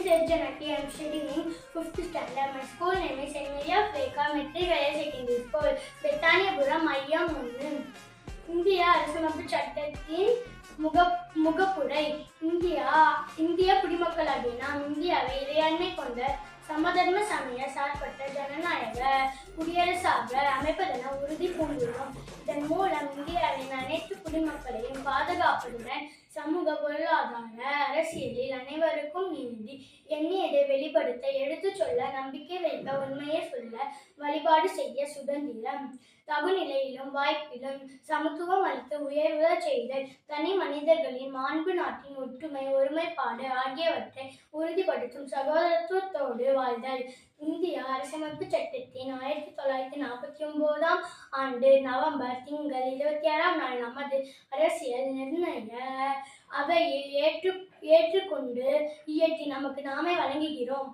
is Janaki. I am studying in 5th standard. My school name is St. Mary of Leka Metric Higher Secondary School, Bethaniapuram, மையம் 1. இந்திய அரசியலமைப்பு சட்டத்தின் முகப்புரை. இந்திய குடிமக்களாகிய நாம் இந்தியாவை இறையாண்மை கொண்ட சமதர்ம சமய சார்பற்ற ஜனநாயக குடியரசாக அமைப்பதென உறுதி பூண்டுள்ளோம். இதன் மூலம் இந்தியாவின் அனைத்து குடிமக்களையும் பாதுகாப்பதுடன் சமூக, பொருளாதார, அரசியலில் அனைவருக்கும் நீதி, எண்ணியதை வெளிப்படுத்த, எடுத்து சொல்ல, நம்பிக்கை வைக்க, உண்மையை சொல்ல, வழிபாடு செய்ய சுதந்திரம், தகுநிலையிலும் வாய்ப்பிலும் சமத்துவம் அளித்து உயர்வுற செய்தல், தனி மனிதர்களின் மாண்பு, நாட்டின் ஒற்றுமை, ஒருமைப்பாடு ஆகியவற்றை உறுதிப்படுத்தும் சகோதரத்துவத்தோடு வாழ்தல். இந்திய அரசியலமைப்பு சட்டத்தின் 1949ஆம் ஆண்டு நவம்பர் திங்கள் 26ஆம் நாள் நமது அரசியல் நிர்ணய அவையில் ஏற்றுக்கொண்டு இயற்றி நமக்கு நாமே வழங்குகிறோம்.